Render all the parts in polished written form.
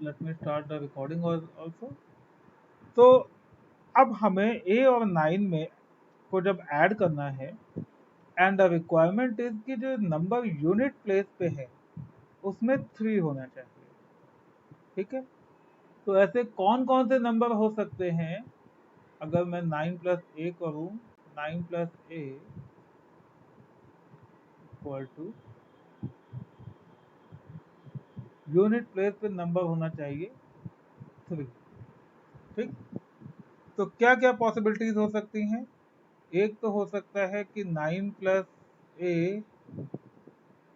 Let me start the recording also. तो अब हमें ए और 9 में को जब ऐड करना है, एंड द रिक्वायरमेंट इज कि जो नंबर यूनिट प्लेस पे है उसमें 3 होना चाहिए। ठीक है, तो ऐसे कौन कौन से नंबर हो सकते हैं? अगर मैं 9 प्लस ए करूं, 9 plus a equal to unit place पे नंबर होना चाहिए 3। ठीक, तो क्या क्या पॉसिबिलिटीज हो सकती हैं? एक तो हो सकता है कि 9 प्लस ए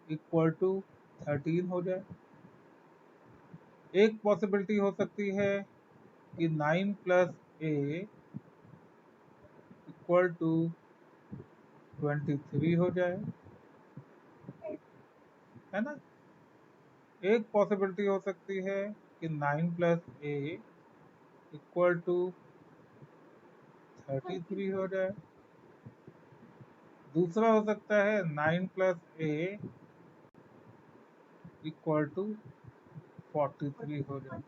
इक्वल टू 13 हो जाए। एक पॉसिबिलिटी हो सकती है कि 9 प्लस ए इक्वल टू 23 हो जाए, है ना। एक पॉसिबिलिटी हो सकती है कि 9 प्लस ए इक्वल टू 33 हो जाए। दूसरा हो सकता है 9 प्लस ए इक्वल टू 43 हो जाए।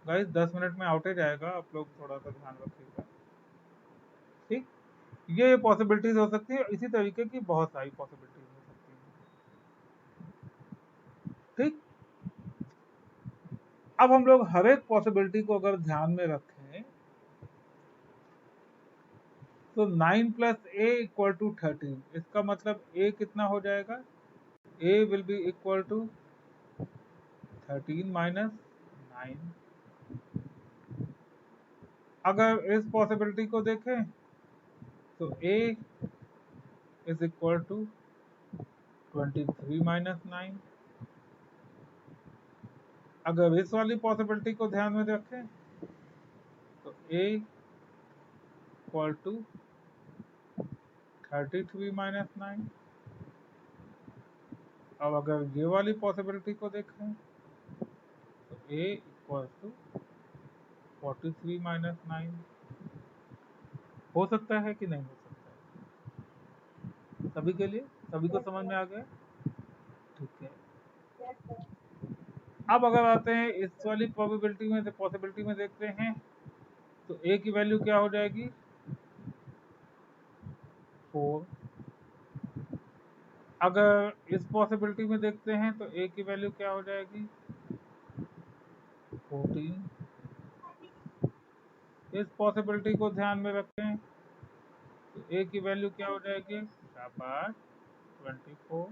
गाइस 10 मिनट में आउटेज आएगा, आप लोग थोड़ा सा ध्यान रखिएगा। ठीक, ये पॉसिबिलिटीज हो सकती है, इसी तरीके की बहुत सारी पॉसिबिलिटीज हो सकती है। ठीक, अब हम लोग हर एक पॉसिबिलिटी को अगर ध्यान में रखें, तो 9 प्लस ए इक्वल टू 13, इसका मतलब ए कितना हो जाएगा? A will be equal to 13 minus 9। अगर इस पॉसिबिलिटी को देखें तो a is equal to 23 minus 9। अगर इस वाली पॉसिबिलिटी को ध्यान में रखें तो ए इक्वल टू 33 माइनस 9। अब अगर ये वाली पॉसिबिलिटी को देखें तो ए इक्वल टू 43 माइनस 9। हो सकता है कि नहीं हो सकता है? सभी के लिए, सभी को समझ में आ गया? ठीक है, अब अगर आते हैं इस वाली प्रोबेबिलिटी में, पॉसिबिलिटी में देखते हैं, तो ए की वैल्यू क्या हो जाएगी? 4। अगर इस पॉसिबिलिटी में देखते हैं तो ए की वैल्यू क्या हो जाएगी? 14। इस पॉसिबिलिटी को ध्यान में रखें तो ए की वैल्यू क्या हो जाएगी? शाबाश, 24।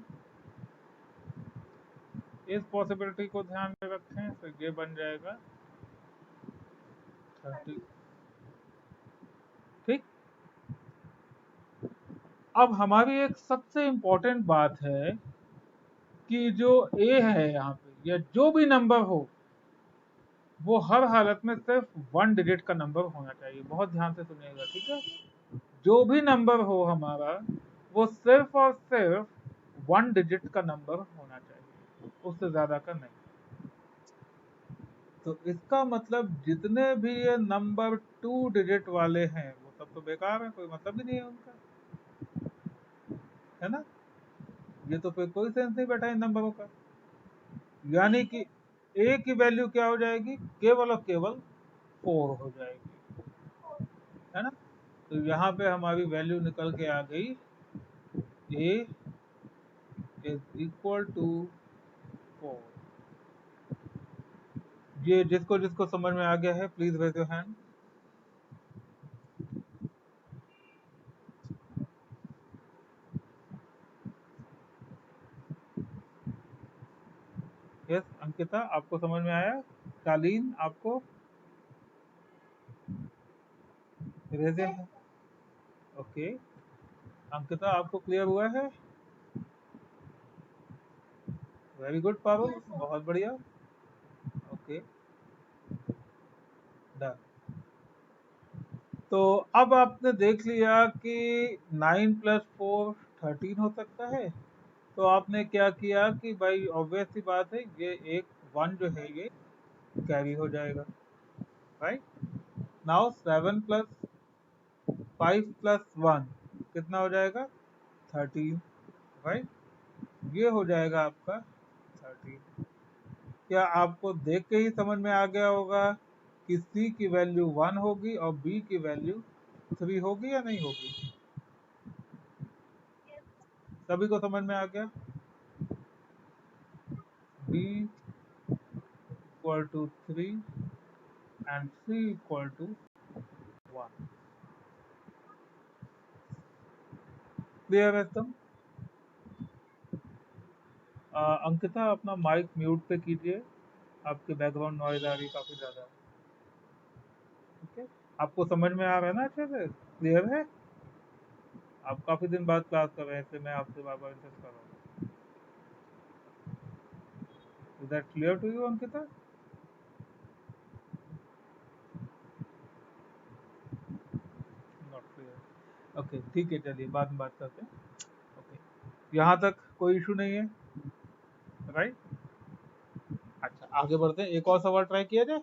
इस पॉसिबिलिटी को ध्यान में रखें तो ये बन जाएगा 30। ठीक, अब हमारी एक सबसे इम्पोर्टेंट बात है कि जो ए है यहाँ पे, या जो भी नंबर हो, वो हर हालत में सिर्फ 1 डिजिट का नंबर होना चाहिए। बहुत ध्यान से सुनिएगा, ठीक है। जो भी नंबर हो हमारा, वो सिर्फ और सिर्फ 1 डिजिट का नंबर होना चाहिए, उससे ज्यादा का नहीं। तो इसका मतलब जितने भी ये नंबर 2 डिजिट वाले हैं वो सब तो बेकार है, कोई मतलब ही नहीं है उनका, है ना। ये तो फिर कोई सेंस नहीं बैठा इन नंबरों का। यानी कि ए की वैल्यू क्या हो जाएगी? केवल और केवल 4 हो जाएगी, है ना। तो यहाँ पे हमारी वैल्यू निकल के आ गई, ए इज इक्वल टू 4। ये जिसको जिसको समझ में आ गया है please raise your hand. Yes Ankita, आपको समझ में आया? शालीन, आपको? Raise your hand. Okay, Ankita आपको क्लियर हुआ है? वेरी गुड पारुल, बहुत बढ़िया। Okay, done. तो अब आपने देख लिया कि 9 प्लस 4 13 हो सकता है। तो आपने क्या किया कि भाई ऑब्वियस सी बात है, ये एक 1 जो है ये कैरी हो जाएगा, राइट। नाउ 7 प्लस 5 प्लस 1 कितना हो जाएगा? 13, राइट। ये हो जाएगा आपका 13। क्या आपको देख के ही समझ में आ गया होगा कि C की वैल्यू 1 होगी और B की वैल्यू 3 होगी या नहीं होगी? सभी को समझ में आ गया? B equal to 3 and C equal to 1. Clear है एकदम? अंकिता अपना माइक म्यूट पे कीजिए, आपके बैकग्राउंड नॉइज आ रही काफी ज्यादा। ठीक है, आपको समझ में आ रहा है ना अच्छे से? क्लियर है? आप काफी दिन बाद क्लास कर रहे हैं, इसलिए मैं आपसे बार बार इंसिस्ट कर रहा हूँ। Is that clear to you Ankita? Not clear. Okay ठीक है, चलिए बाद में बात करते हैं। ओके, यहाँ तक कोई इशू नहीं है, राइट? अच्छा, आगे बढ़ते हैं, एक और सवाल ट्राई किया जाए।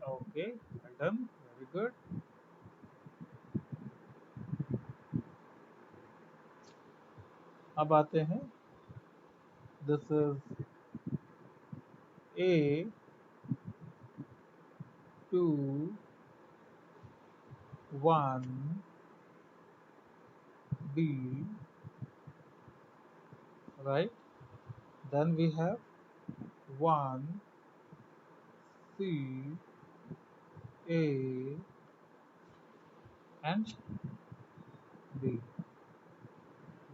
Okay, well done, very good. अब आते हैं, this is A to 1 B, right? Then we have 1 C A and B।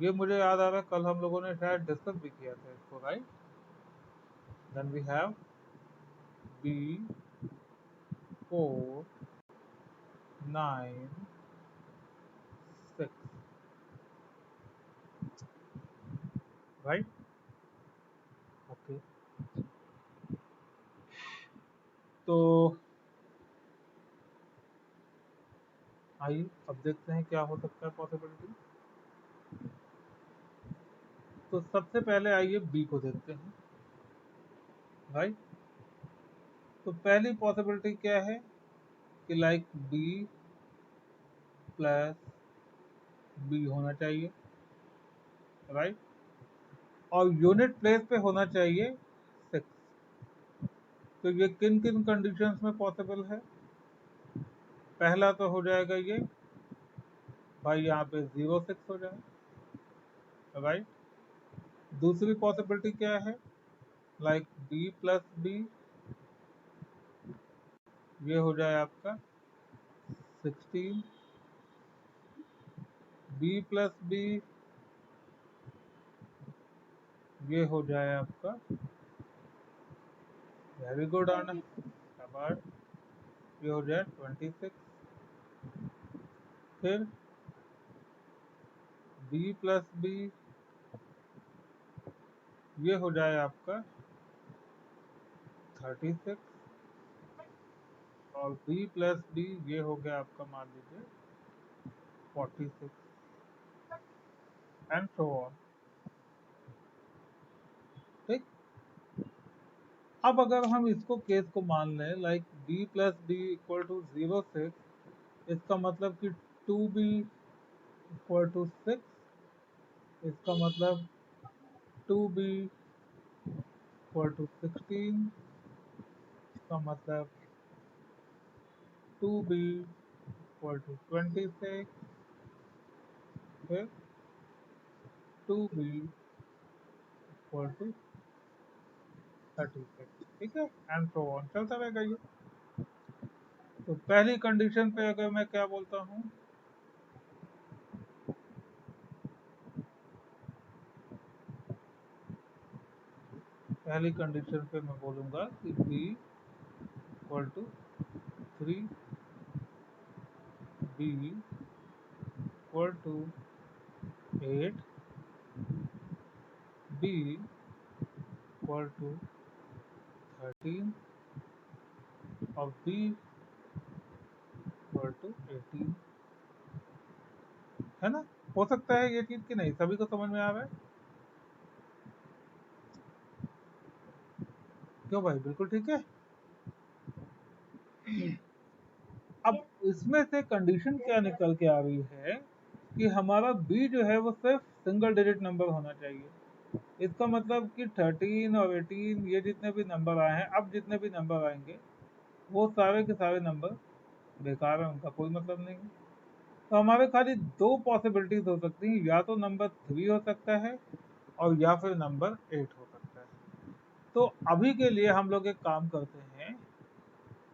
ये मुझे याद आ रहा है, कल हम लोगों ने शायद डिस्कस भी किया था इसको, right? Then we have B 4 9 6, right? Okay, तो आइए अब देखते हैं क्या हो सकता है पॉसिबिलिटी। तो सबसे पहले आइए बी को देखते हैं, राइट? तो पहली पॉसिबिलिटी क्या है कि लाइक बी प्लस बी होना चाहिए, राइट? और यूनिट प्लेस पे होना चाहिए 6। तो ये किन किन कंडीशंस में पॉसिबल है? पहला तो हो जाएगा ये, भाई यहाँ पे 0 6 हो जाए, राइट? दूसरी पॉसिबिलिटी क्या है? लाइक बी प्लस बी, ये हो जाए आपका 16। बी प्लस बी, ये हो जाए आपका, वेरी गुड आनंद, शाबाश, ये हो जाए 26। फिर बी प्लस बी, ये हो जाए आपका 36। और बी प्लस बी, ये हो गया आपका मान लीजिए 46, एंड सो ऑन। ठीक, अब अगर हम इसको केस को मान लें like b plus b equal to 06, इसका मतलब कि 2b इक्वल टू 6, इसका मतलब 2b इक्वल टू 16, इसका मतलब 2b इक्वल टू 26, फिर 2b इक्वल टू 36। ठीक है, एंड सो ऑन, चलता रहेगा ये। तो पहली कंडीशन पे अगर मैं क्या बोलता हूँ, पहली कंडीशन पे मैं बोलूंगा कि b equal to 3, b equal to 8, b equal to 13 और b इक्वल टू 18, है ना? हो सकता है ये चीज कि नहीं? सभी को समझ में आ रहा है? क्यों भाई, बिल्कुल ठीक है। अब इसमें से कंडीशन क्या निकल के आ रही है कि हमारा b जो है वो सिर्फ सिंगल डिजिट नंबर होना चाहिए। इसका मतलब कि 13 और 18 ये जितने भी नंबर आए हैं, अब जितने भी नंबर आएंगे वो सारे के सारे नंबर बेकार है, उनका कोई मतलब नहीं है। तो हमारे खाली दो पॉसिबिलिटीज हो सकती हैं, या तो नंबर 3 हो सकता है और या फिर नंबर 8 हो सकता है। तो अभी के लिए हम लोग एक काम करते हैं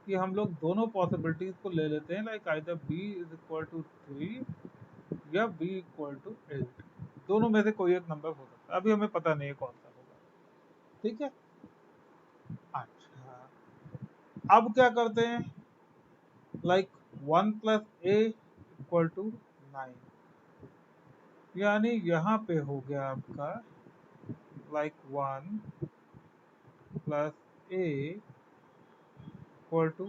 कि हम लोग दोनों पॉसिबिलिटीज को ले लेते हैं, like either b is equal to 3 या बी इक्वल टू 8। दोनों में से कोई एक नंबर हो सकता है, अभी हमें पता नहीं है कौन सा होगा। ठीक है। अच्छा, अब क्या करते हैं, like 1 plus a equal to 9, यानी यहाँ पे हो गया आपका like 1 plus a equal to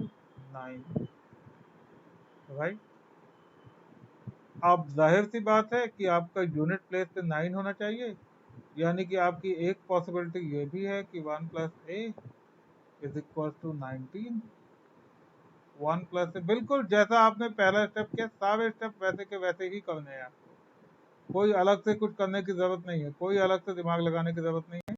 9, right. अब जाहिर सी बात है कि आपका यूनिट प्लेस पे 9 होना चाहिए, यानी कि आपकी एक पॉसिबिलिटी ये भी है कि 1 plus a is equal to 19। 1 plus a, बिल्कुल जैसा आपने पहला स्टेप किया, सारे स्टेप वैसे के वैसे ही करने हैं आपको। कोई अलग से कुछ करने की जरूरत नहीं है, कोई अलग से दिमाग लगाने की जरूरत नहीं है।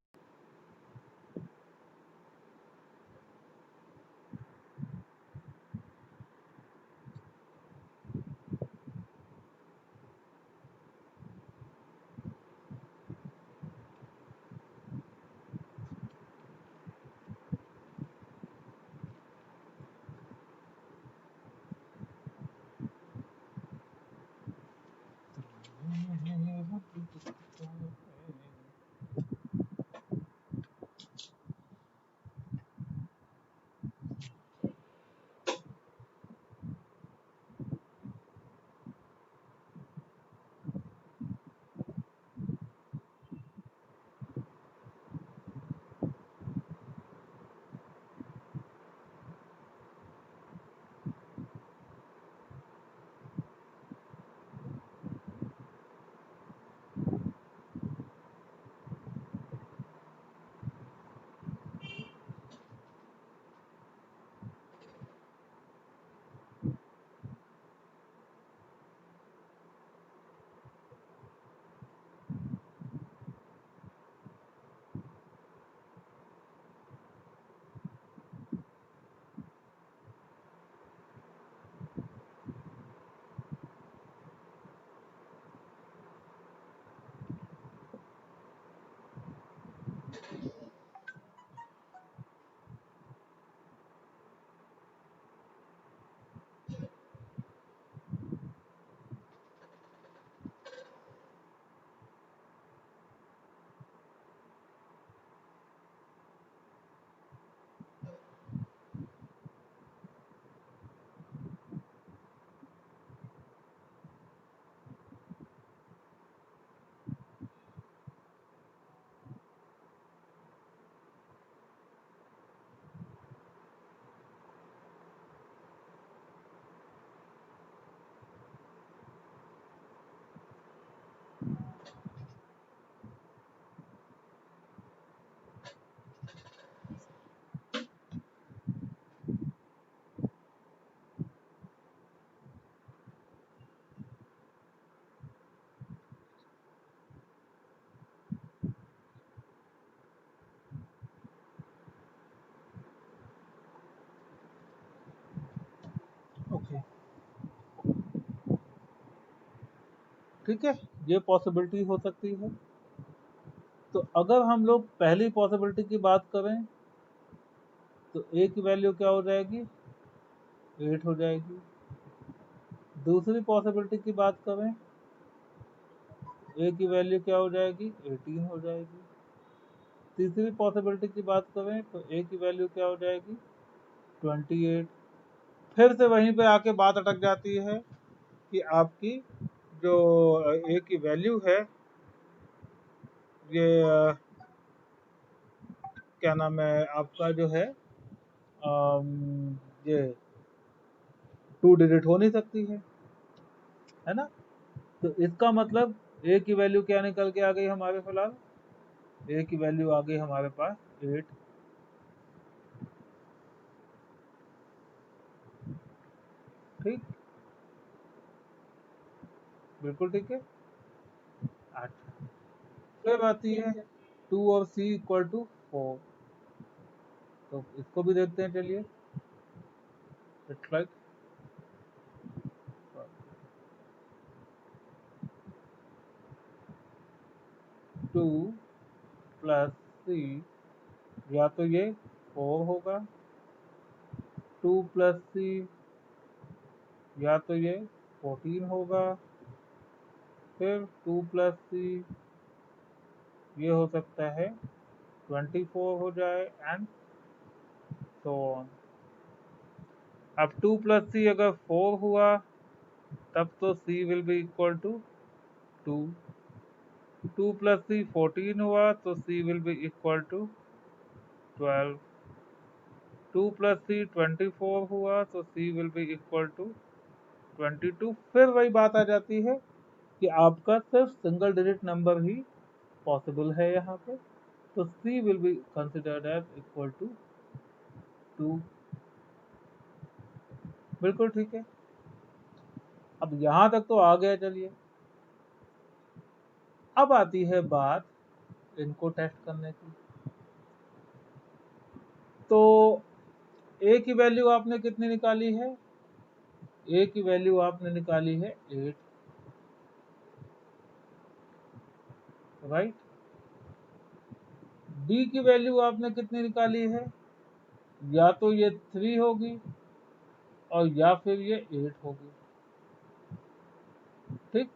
ओके, ठीक है, ये पॉसिबिलिटी हो सकती है। तो अगर हम लोग पहली पॉसिबिलिटी की बात करें तो ए की वैल्यू क्या हो जाएगी, 8 हो जाएगी। दूसरी पॉसिबिलिटी की बात करें, ए की वैल्यू क्या हो जाएगी, 18 हो जाएगी। तीसरी पॉसिबिलिटी की बात करें तो ए की वैल्यू क्या हो जाएगी, 28। फिर से वहीं पे आके बात अटक जाती है कि आपकी जो ए की वैल्यू है, ये क्या नाम है आपका जो है, ये 2 डिजिट हो नहीं सकती है ना। तो इसका मतलब ए की वैल्यू क्या निकल के आ गई हमारे, फिलहाल ए की वैल्यू आ गई हमारे पास 8। ठीक, बिल्कुल ठीक है। अच्छा, फिर आती है 2 और C इक्वल टू 4। तो इसको भी देखते हैं, चलिए। इट्स लाइक 2 प्लस C, या तो ये 4 होगा, 2 प्लस C, या तो ये 14 होगा, फिर 2 प्लस C ये हो सकता है 24 हो जाए, एंड सो ऑन। अब 2 प्लस C अगर 4 हुआ तब तो C will be equal to 2। 2 plus C 14 हुआ तो C will be equal to 12। 2 plus C 24 हुआ तो C will be equal to 22। फिर वही बात आ जाती है कि आपका सिर्फ सिंगल डिजिट नंबर ही पॉसिबल है यहाँ पे, तो C will be considered as equal to 2। बिल्कुल ठीक है। अब यहाँ तक तो आ गया, चलिए। अब आती है बात इनको टेस्ट करने की। तो A की वैल्यू आपने कितनी निकाली है? A की वैल्यू आपने निकाली है 8, राइट। B की वैल्यू आपने कितनी निकाली है? या तो ये 3 होगी और या फिर ये 8 होगी, ठीक।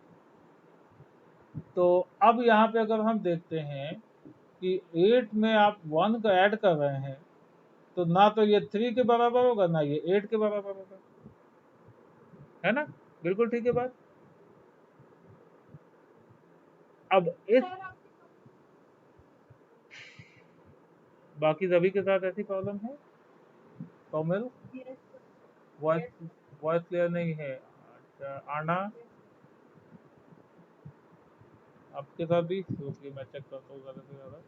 तो अब यहाँ पे अगर हम देखते हैं कि 8 में आप 1 को ऐड कर रहे हैं, तो ना तो ये 3 के बराबर होगा ना ये 8 के बराबर होगा, है ना। बिल्कुल ठीक है बात। अब इस बाकी सभी के साथ ऐसी प्रॉब्लम है कॉमल? वॉइस वॉइस क्लियर नहीं है। अच्छा, आना आपके साथ भी रुकिए, मैं चेक करता हूँ ज़्यादा से ज़्यादा।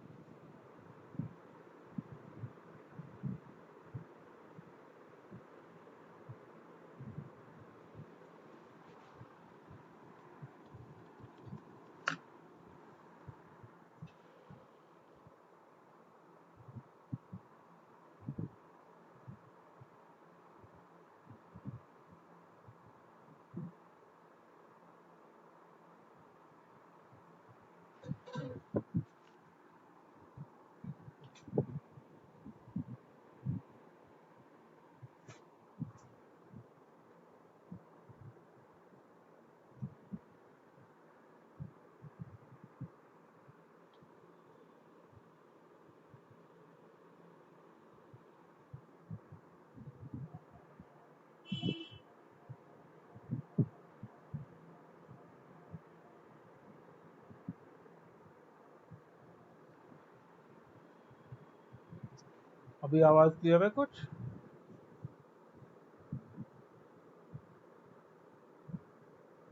अभी आवाज़ क्लियर है कुछ?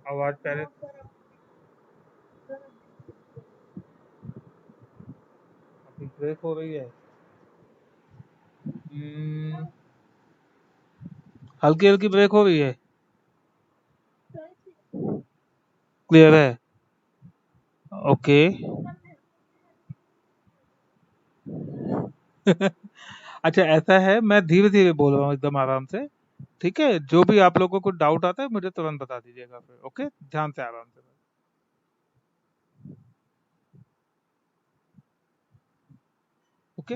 आवाज़ पहले अभी ब्रेक हो रही है। हल्की हल्की ब्रेक हो रही है। क्लियर है? ओके। अच्छा, ऐसा है, मैं धीरे धीरे बोल रहा हूँ एकदम आराम से, ठीक है। जो भी आप लोगों को डाउट आता है मुझे तुरंत बता दीजिएगा फिर, ओके। ध्यान से, आराम से। ओके।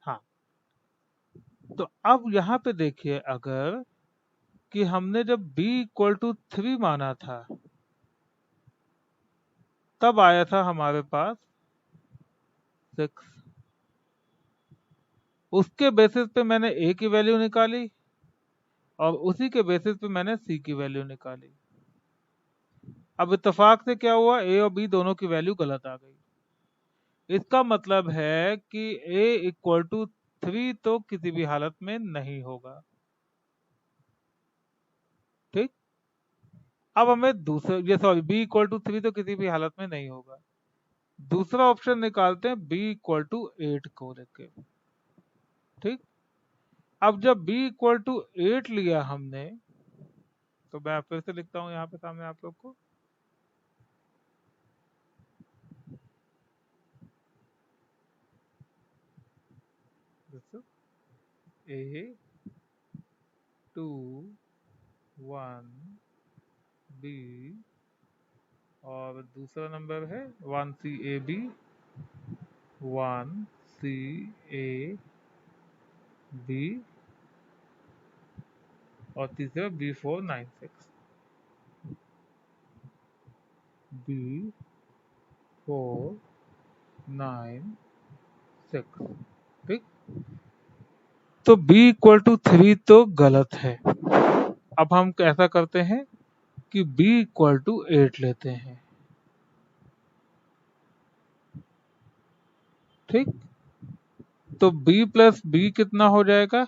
हाँ। तो अब यहाँ पे देखिए, अगर कि हमने जब b इक्वल टू 3 माना था, तब आया था हमारे पास 6। उसके बेसिस पे मैंने a की वैल्यू निकाली और उसी के बेसिस पे मैंने c की वैल्यू निकाली। अब इत्तेफाक से क्या हुआ, a और b दोनों की वैल्यू गलत आ गई। इसका मतलब है कि a इक्वल टू 3 तो किसी भी हालत में नहीं होगा, ठीक। अब हमें दूसरे, ये सॉरी, b इक्वल टू 3 तो किसी भी हालत में नहीं होगा। दूसरा ऑप्शन निकालते हैं b इक्वल टू 8 को लेके, ठीक। अब जब b इक्वल टू 8 लिया हमने, तो मैं फिर से लिखता हूँ यहाँ पे सामने आप लोग को। A 2 1 B और दूसरा नंबर है 1 C A B 1 C A B और तीसरा B496 B496 ठीक। तो B इक्वल टू 3 तो गलत है। अब हम ऐसा करते हैं कि B इक्वल टू 8 लेते हैं, ठीक। तो B प्लस B कितना हो जाएगा?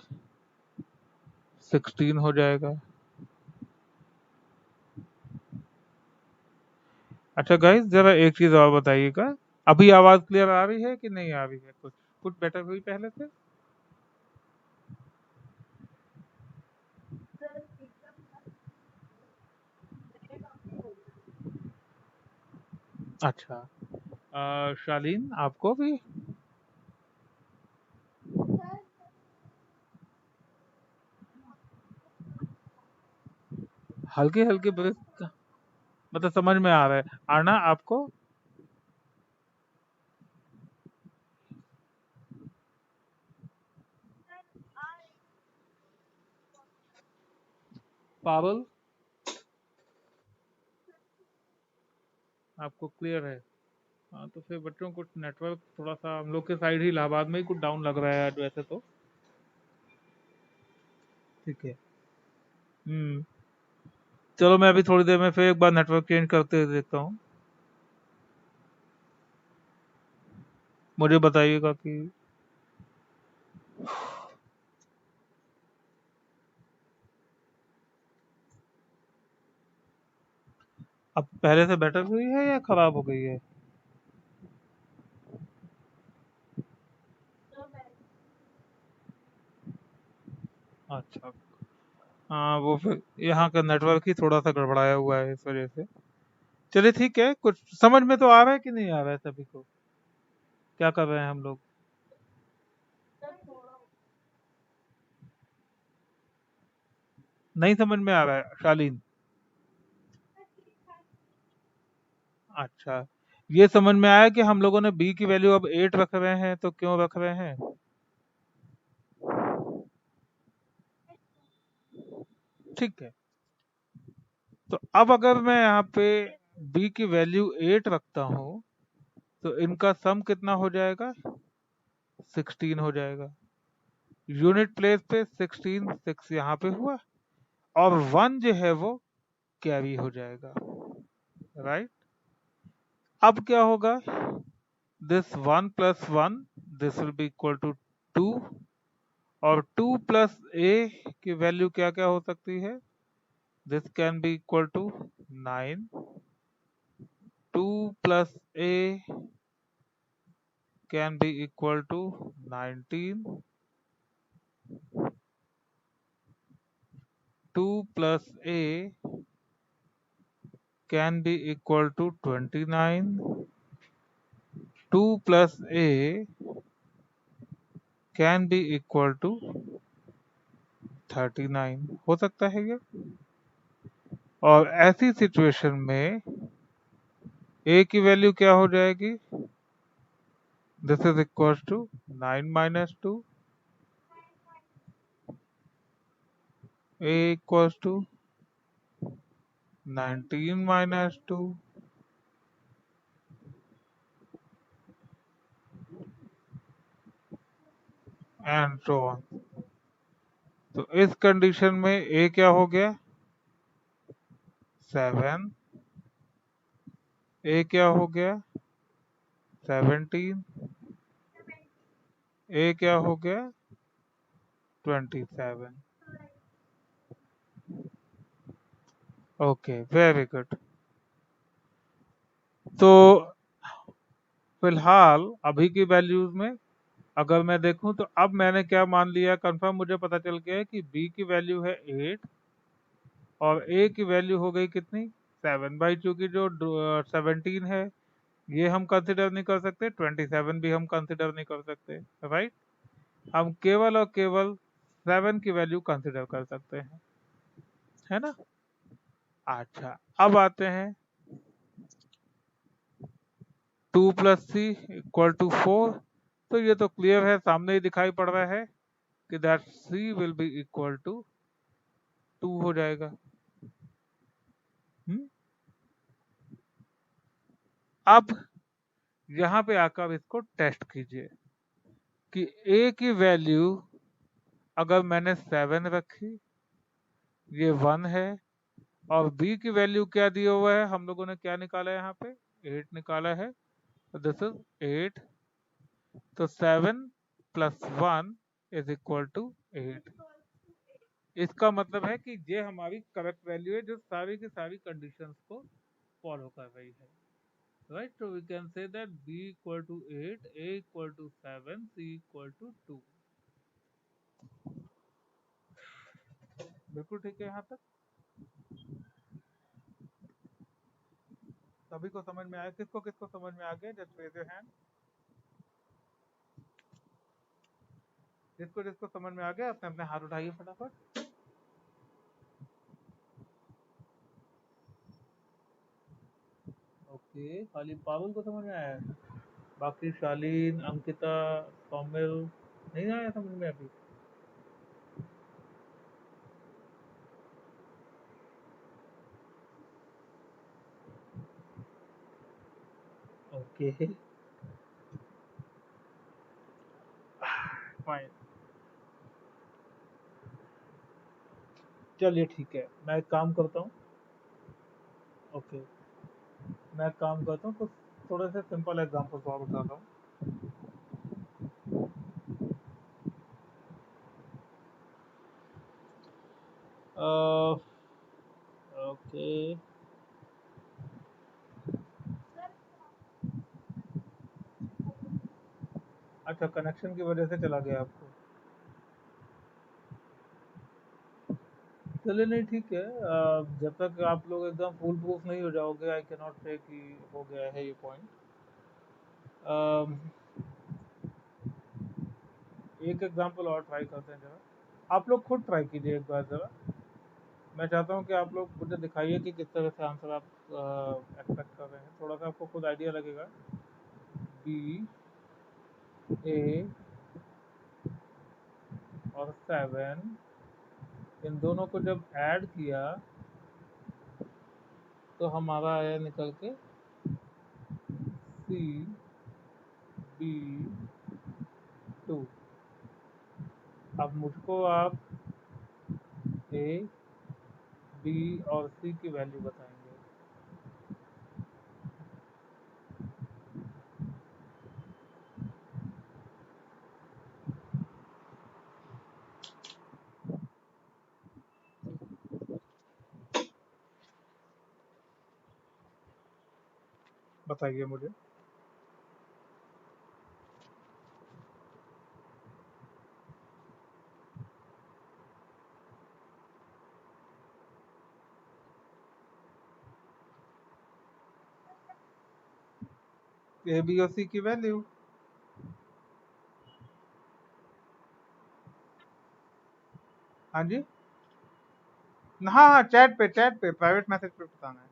16 हो जाएगा। अच्छा गाइस, जरा एक चीज और बताइएगा, अभी आवाज क्लियर आ रही है कि नहीं आ रही है? कुछ कुछ बेटर हुई पहले से? अच्छा, शालीन आपको भी? हल्के हल्के ब्रेक मतलब समझ में आ रहा है, आना आपको? पावल आपको क्लियर है? हाँ, तो फिर बच्चों को नेटवर्क थोड़ा सा हम लोग के साइड ही इलाहाबाद में ही कुछ डाउन लग रहा है आज वैसे तो। ठीक है। हम्म। चलो मैं अभी थोड़ी देर में फिर एक बार नेटवर्क चेंज करते हुए देखता हूँ। मुझे बताइएगा कि अब पहले से बेटर हुई है या खराब हो गई है? अच्छा। हाँ, वो फिर यहाँ का नेटवर्क ही थोड़ा सा गड़बड़ाया हुआ है इस वजह से। चलिए ठीक है, कुछ समझ में तो आ रहा है कि नहीं आ रहा है सभी को? क्या कर रहे हैं हम लोग? नहीं समझ में आ रहा है शालीन? अच्छा, ये समझ में आया कि हम लोगों ने बी की वैल्यू अब 8 रख रहे हैं, तो क्यों रख रहे हैं? ठीक है। तो अब अगर मैं यहाँ पे बी की वैल्यू 8 रखता हूँ तो इनका सम कितना हो जाएगा? 16 हो जाएगा। यूनिट प्लेस पे 16 6 यहाँ पे हुआ और 1 जो है वो कैरी हो जाएगा, राइट। अब क्या होगा? This 1 plus 1 this will be equal to 2 और 2 प्लस ए की वैल्यू क्या क्या हो सकती है? This can be equal to 9। 2 plus a can be equal to 19। 2 plus a can be equal to 29. 2 plus a can be equal to 39 हो सकता है ये। और ऐसी सिचुएशन में a की वैल्यू क्या हो जाएगी? This is equal to 9 minus 2, a equal to 19 minus 2 and so on. तो इस कंडीशन में a क्या हो गया? 7। a क्या हो गया? 17। a क्या हो गया? 27। Okay, very good. तो फिलहाल अभी की वैल्यूज में अगर मैं देखूं तो अब मैंने क्या मान लिया, कंफर्म मुझे पता चल गया है कि b की वैल्यू है 8 और ए की वैल्यू हो गई कितनी 7 भाई, चूंकि जो 17 है ये हम कंसिडर नहीं कर सकते, 27 भी हम कंसिडर नहीं कर सकते, राइट। हम केवल और केवल 7 की वैल्यू कंसिडर कर सकते हैं, है ना। अच्छा, अब आते हैं 2 प्लस सी इक्वल टू 4। तो ये तो क्लियर है, सामने ही दिखाई पड़ रहा है कि that c will be equal to 2 हो जाएगा। हम्म? अब यहाँ पे आकर इसको टेस्ट कीजिए कि ए की वैल्यू अगर मैंने 7 रखी, ये 1 है, और बी की वैल्यू क्या दिया हुआ है, हम लोगों ने क्या निकाला है यहाँ पे 8 निकाला है, तो दिस इज 8। तो 7 प्लस 1 इज इक्वल टू 8। इसका मतलब है कि ये हमारी करेक्ट वैल्यू है जो सारी की सारी कंडीशंस को फॉलो कर रही है, right. So we can say that b equal to 8, a equal to 7, c equal to 2। बिल्कुल ठीक है यहाँ तक। सभी को समझ में आया? किसको किसको समझ में आ गया? Just raise your hand. जिसको जिसको समझ में आ गया अपने अपने हाथ उठाइए फटाफट। ओके, खाली पावल को समझ में आया है, बाकी शालीन, अंकिता, सौमिल नहीं आया समझ में अभी? ओके फाइन, चलिए ठीक है, मैं एक काम करता हूँ। ओके, मैं एक काम करता हूँ, कुछ थोड़े से सिंपल एग्जांपल्स और बताता हूँ। ओके, अच्छा कनेक्शन की वजह से चला गया आपको, चलिए नहीं ठीक है। जब तक आप लोग एकदम फुल प्रूफ नहीं हो जाओगे, आई कैन नॉट से कि हो गया है ये पॉइंट। एक एग्जांपल और ट्राई करते हैं जरा, आप लोग खुद ट्राई कीजिए एक बार जरा। मैं चाहता हूँ कि आप लोग मुझे दिखाइए कि किस तरह से आंसर आप एक्सपेक्ट कर रहे हैं, थोड़ा सा आपको खुद आइडिया लगेगा। बी, ए और 7, इन दोनों को जब ऐड किया तो हमारा आया निकल के सी बी 2। अब मुझको आप ए बी और सी की वैल्यू बताएंगे। बताइए मुझे। ए बी और सी की वैल्यू, हाँ जी, हाँ हाँ, चैट पे प्राइवेट मैसेज पे बताना है।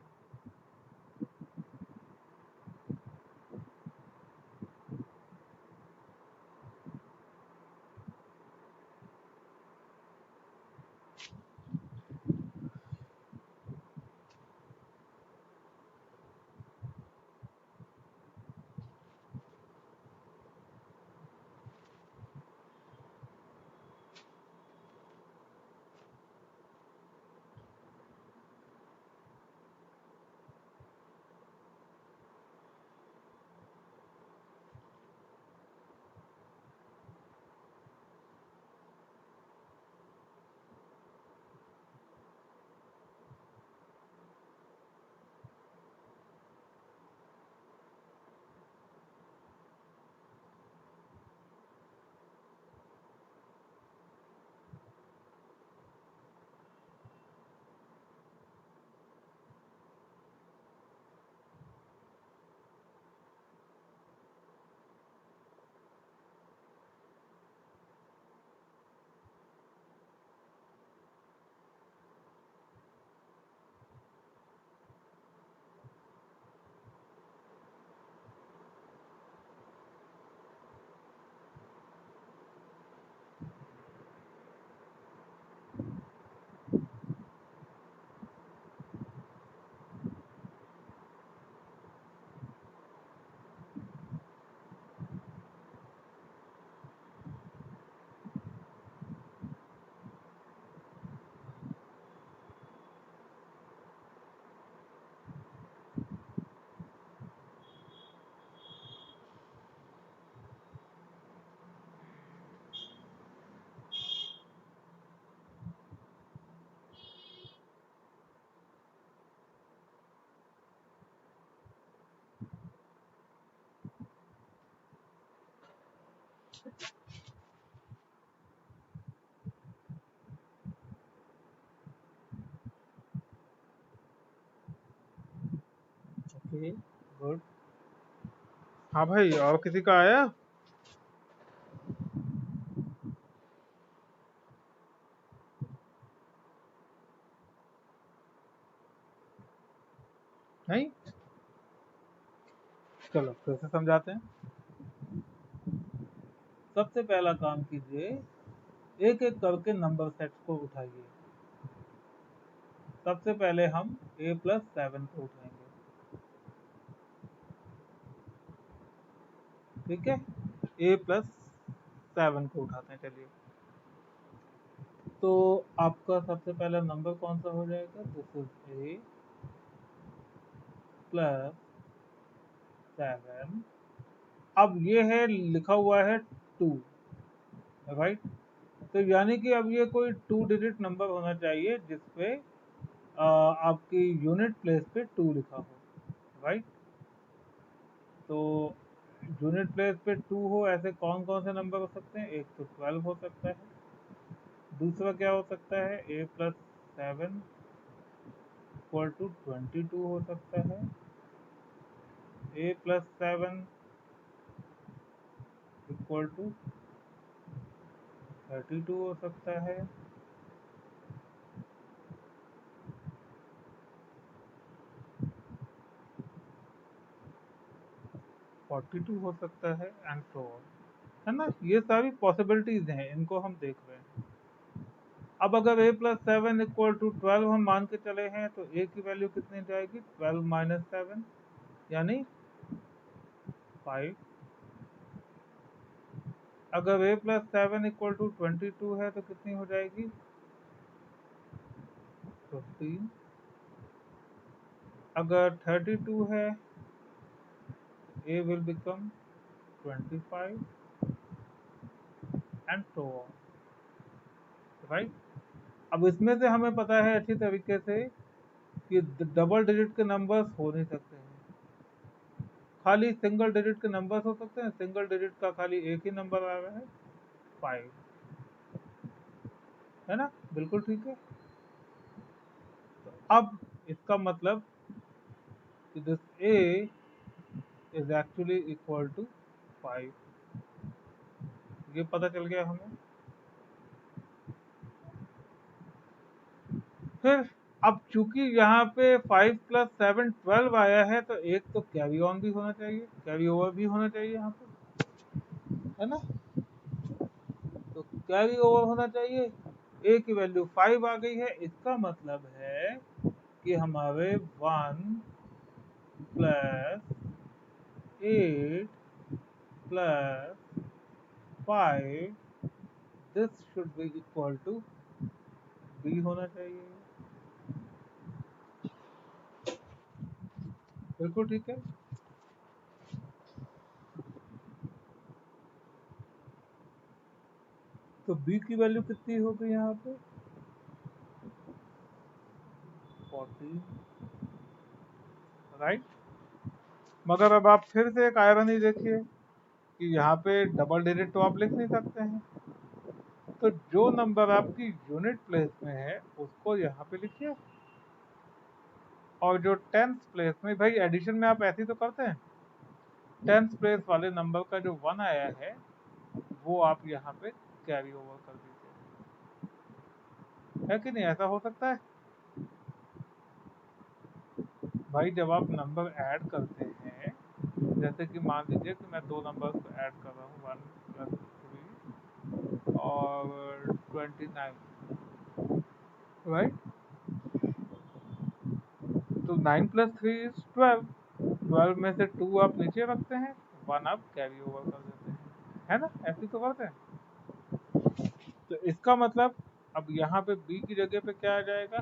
Okay, good. हाँ भाई, और किसी का आया? नहीं? चलो फिर से समझाते हैं। सबसे पहला काम कीजिए, एक एक करके नंबर सेट्स को उठाइए। सबसे पहले हम A+7 को उठाएंगे। ठीक है, A+7 को उठाते हैं। चलिए, तो आपका सबसे पहला नंबर कौन सा हो जाएगा? This is A+7। अब ये है, लिखा हुआ है 2, राइट? तो यानी कि अब ये कोई 2 डिजिट नंबर होना चाहिए जिसपे आपकी यूनिट प्लेस पे 2 लिखा हो, राइट? तो यूनिट प्लेस पे 2 हो, ऐसे कौन कौन से नंबर हो सकते हैं? एक तो 12 हो सकता है, दूसरा क्या हो सकता है? A+7 इक्वल टू 22 हो सकता है, A+7 इक्वल टू 32 हो सकता है, A+42 हो सकता है, एंड सो ऑन। है ना? ये सारी पॉसिबिलिटीज हैं, इनको हम देख रहे हैं। अब अगर A+7 इक्वल टू 12 हम मान के चले हैं, तो A की वैल्यू कितनी जाएगी? 12 माइनस 7, यानी 5। अगर A+7 इक्वल टू 22 है तो कितनी हो जाएगी? 15। अगर 32 है, A will become 25 and so on, right? अब इसमें से हमें पता है अच्छी तरीके से कि डबल डिजिट के नंबर्स हो नहीं सकते हैं, खाली सिंगल डिजिट के नंबर्स हो सकते हैं। सिंगल डिजिट का खाली एक ही नंबर आ रहा है, 5। है ना? बिल्कुल ठीक है। तो अब इसका मतलब कि this A is actually equal to 5, ये पता चल गया हमें। फिर अब चूंकि यहाँ पे 5+7 12 आया है, तो एक तो कैरी ऑन भी होना चाहिए, कैरी ओवर भी होना चाहिए यहाँ पे, है ना? तो कैरी ओवर होना चाहिए। ए की वैल्यू 5 आ गई है, इसका मतलब है कि हमारे 1+8+5, this should be equal to b होना चाहिए। बिल्कुल ठीक है। तो बी की वैल्यू कितनी होगी यहाँ पे? 14, राइट? मगर अब आप फिर से एक आयरनी देखिए कि यहाँ पे डबल डिजिट तो आप लिख नहीं सकते हैं, तो जो नंबर आपकी यूनिट प्लेस में है उसको यहाँ पे लिखिए, और जो टेंथ प्लेस में, भाई एडिशन में आप ऐसे ही तो करते हैं, टेंथ प्लेस वाले नंबर का जो 1 आया है वो आप यहाँ पे कैरी ओवर कर दीजिए। है कि नहीं? ऐसा हो सकता है भाई? जब आप नंबर ऐड करते हैं, जैसे कि मान लीजिए कि मैं दो नंबर को ऐड कर रहा हूँ, 1+3 और 29, राइट? तो 9+3 इज 12। 12 में से 2 आप नीचे रखते हैं, 1 आप कैरी ओवर कर देते हैं, है ना? ऐसे तो करते हैं। तो इसका मतलब अब यहाँ पे b की जगह पे क्या आ जाएगा?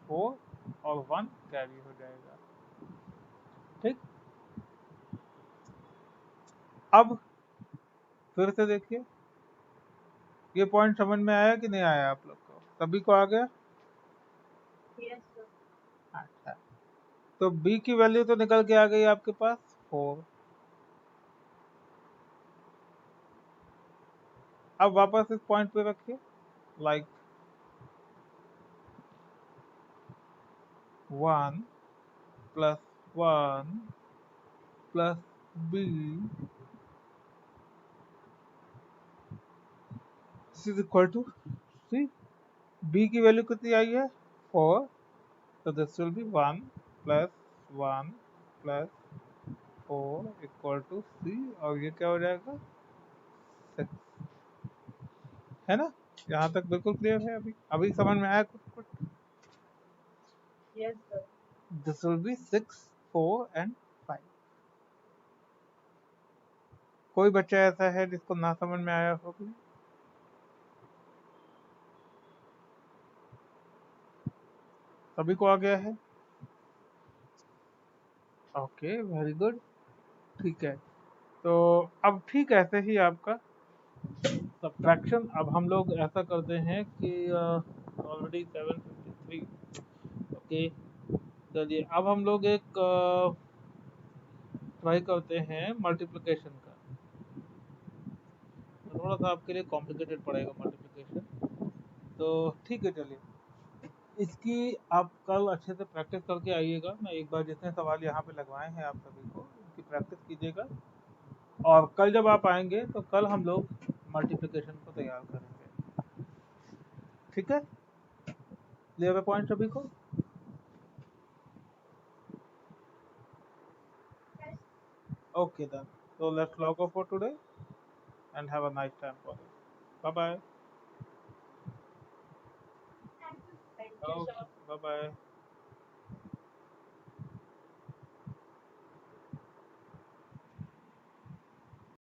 4 और 1 कैरी हो जाएगा। ठीक, अब फिर से देखिए, ये पॉइंट समझ में आया कि नहीं आया आप लोग को? सभी को आ गया? अच्छा, तो b की वैल्यू तो निकल के आ गई आपके पास 4। अब वापस इस पॉइंट पे रखिए, like 1 plus 1 plus b is equal to c. B की वैल्यू कितनी आई है? 4। तो this will be 1 plus 1 plus 4 equal to c, और ये क्या हो जाएगा? 6, है ना? यहाँ तक बिल्कुल क्लियर है। अभी अभी समझ में आया कुछ कुछ? Yes, sir. This will B 6, 4 and 5। कोई बच्चा ऐसा है जिसको ना समझ में आया हो? सभी को आ गया है? Okay, very good. ठीक है, तो अब ठीक ऐसे ही आपका सब्ट्रैक्शन, अब हम लोग ऐसा करते हैं कि ऑलरेडी 753। ओके, चलिए अब हम लोग एक ट्राई करते हैं मल्टीप्लिकेशन का। थोड़ा सा आपके लिए कॉम्प्लिकेटेड पड़ेगा मल्टीप्लिकेशन, तो ठीक है चलिए। इसकी आप कल अच्छे से प्रैक्टिस करके आइएगा। मैं एक बार जितने सवाल यहाँ पे लगवाए हैं आप सभी को, उनकी प्रैक्टिस कीजिएगा, और कल जब आप आएंगे तो कल हम लोग मल्टीप्लिकेशन को तैयार करेंगे। ठीक है, क्लियर है पॉइंट सभी को? Okay then. So let's log off for today and have a nice time for it. Bye bye. Thank you, sir. Okay. Bye bye.